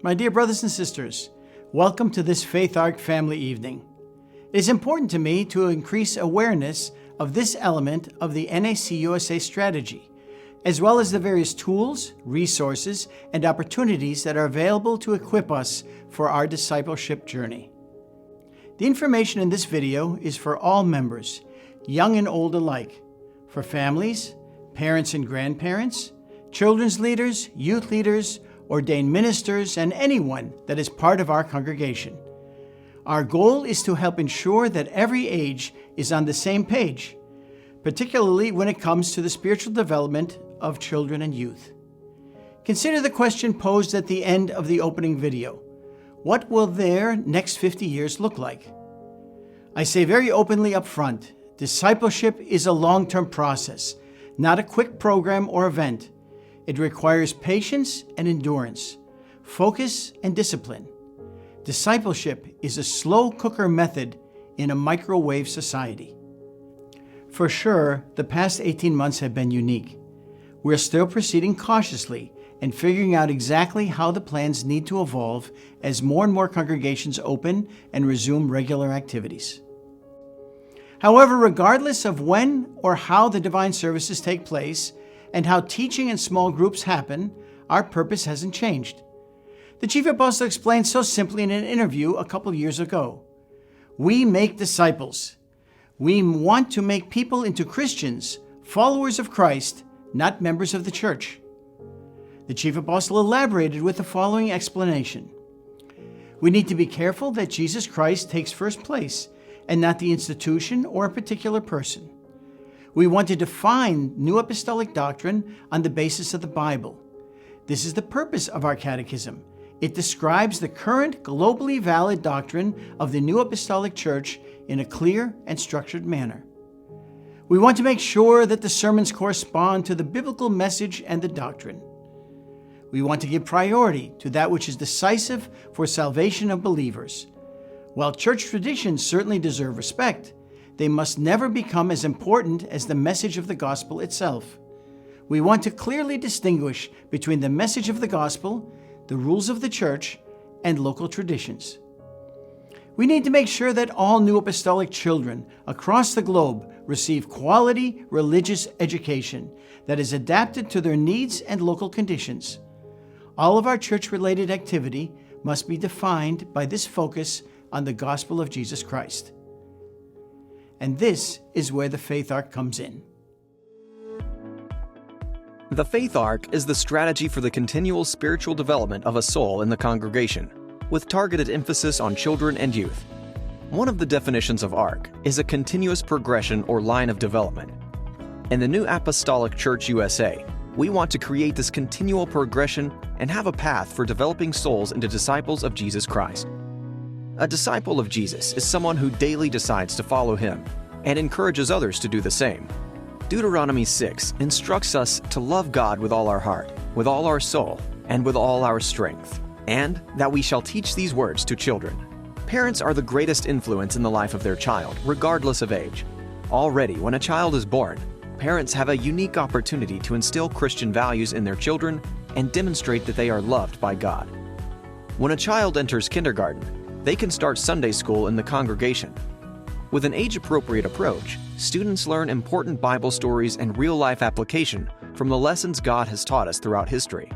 My dear brothers and sisters, welcome to this Faith Arc family evening. It is important to me to increase awareness of this element of the NAC USA strategy, as well as the various tools, resources, and opportunities that are available to equip us for our discipleship journey. The information in this video is for all members, young and old alike, for families, parents and grandparents, children's leaders, youth leaders, ordained ministers, and anyone that is part of our congregation. Our goal is to help ensure that every age is on the same page, particularly when it comes to the spiritual development of children and youth. Consider the question posed at the end of the opening video. What will their next 50 years look like? I say very openly up front, discipleship is a long-term process, not a quick program or event. It requires patience and endurance, focus and discipline. Discipleship is a slow cooker method in a microwave society. For sure, the past 18 months have been unique. We're still proceeding cautiously and figuring out exactly how the plans need to evolve as more and more congregations open and resume regular activities. However, regardless of when or how the divine services take place, and how teaching in small groups happen, our purpose hasn't changed. The Chief Apostle explained so simply in an interview a couple years ago. We make disciples. We want to make people into Christians, followers of Christ, not members of the church. The Chief Apostle elaborated with the following explanation. We need to be careful that Jesus Christ takes first place, and not the institution or a particular person. We want to define new apostolic doctrine on the basis of the Bible. This is the purpose of our catechism. It describes the current globally valid doctrine of the new apostolic church in a clear and structured manner. We want to make sure that the sermons correspond to the biblical message and the doctrine. We want to give priority to that which is decisive for salvation of believers. While church traditions certainly deserve respect, they must never become as important as the message of the gospel itself. We want to clearly distinguish between the message of the gospel, the rules of the church, and local traditions. We need to make sure that all new apostolic children across the globe receive quality religious education that is adapted to their needs and local conditions. All of our church-related activity must be defined by this focus on the gospel of Jesus Christ. And this is where the Faith Arc comes in. The Faith Arc is the strategy for the continual spiritual development of a soul in the congregation, with targeted emphasis on children and youth. One of the definitions of ARC is a continuous progression or line of development. In the new Apostolic Church USA, we want to create this continual progression and have a path for developing souls into disciples of Jesus Christ. A disciple of Jesus is someone who daily decides to follow him and encourages others to do the same. Deuteronomy 6 instructs us to love God with all our heart, with all our soul, and with all our strength, and that we shall teach these words to children. Parents are the greatest influence in the life of their child, regardless of age. Already, when a child is born, parents have a unique opportunity to instill Christian values in their children and demonstrate that they are loved by God. When a child enters kindergarten, they can start Sunday school in the congregation. With an age-appropriate approach, students learn important Bible stories and real-life application from the lessons God has taught us throughout history.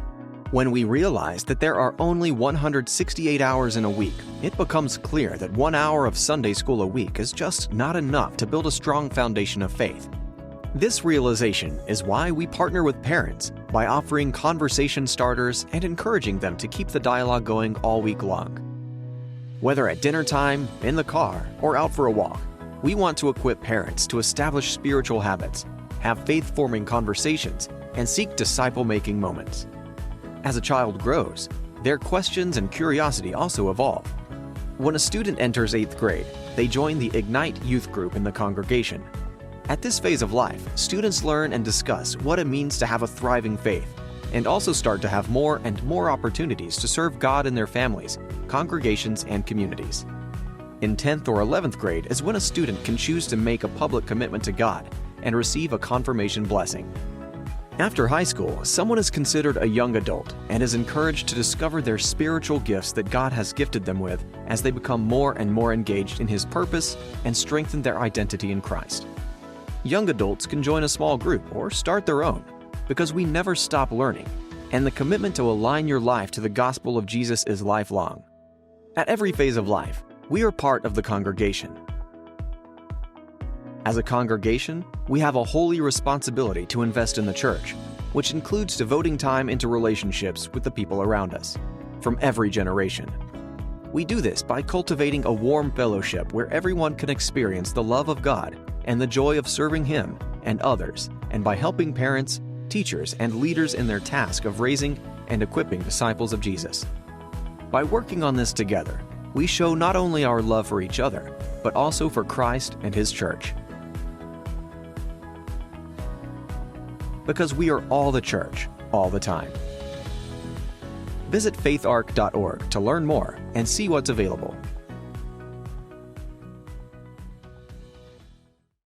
When we realize that there are only 168 hours in a week, it becomes clear that 1 hour of Sunday school a week is just not enough to build a strong foundation of faith. This realization is why we partner with parents by offering conversation starters and encouraging them to keep the dialogue going all week long. Whether at dinner time, in the car, or out for a walk, we want to equip parents to establish spiritual habits, have faith-forming conversations, and seek disciple-making moments. As a child grows, their questions and curiosity also evolve. When a student enters 8th grade, they join the Ignite youth group in the congregation. At this phase of life, students learn and discuss what it means to have a thriving faith, and also start to have more and more opportunities to serve God in their families, congregations, and communities. In 10th or 11th grade is when a student can choose to make a public commitment to God and receive a confirmation blessing. After high school, someone is considered a young adult and is encouraged to discover their spiritual gifts that God has gifted them with as they become more and more engaged in His purpose and strengthen their identity in Christ. Young adults can join a small group or start their own because we never stop learning, and the commitment to align your life to the gospel of Jesus is lifelong. At every phase of life, we are part of the congregation. As a congregation, we have a holy responsibility to invest in the church, which includes devoting time into relationships with the people around us, from every generation. We do this by cultivating a warm fellowship where everyone can experience the love of God and the joy of serving Him and others, and by helping parents, teachers, and leaders in their task of raising and equipping disciples of Jesus. By working on this together, we show not only our love for each other, but also for Christ and His church. Because we are all the church, all the time. Visit faitharc.org to learn more and see what's available.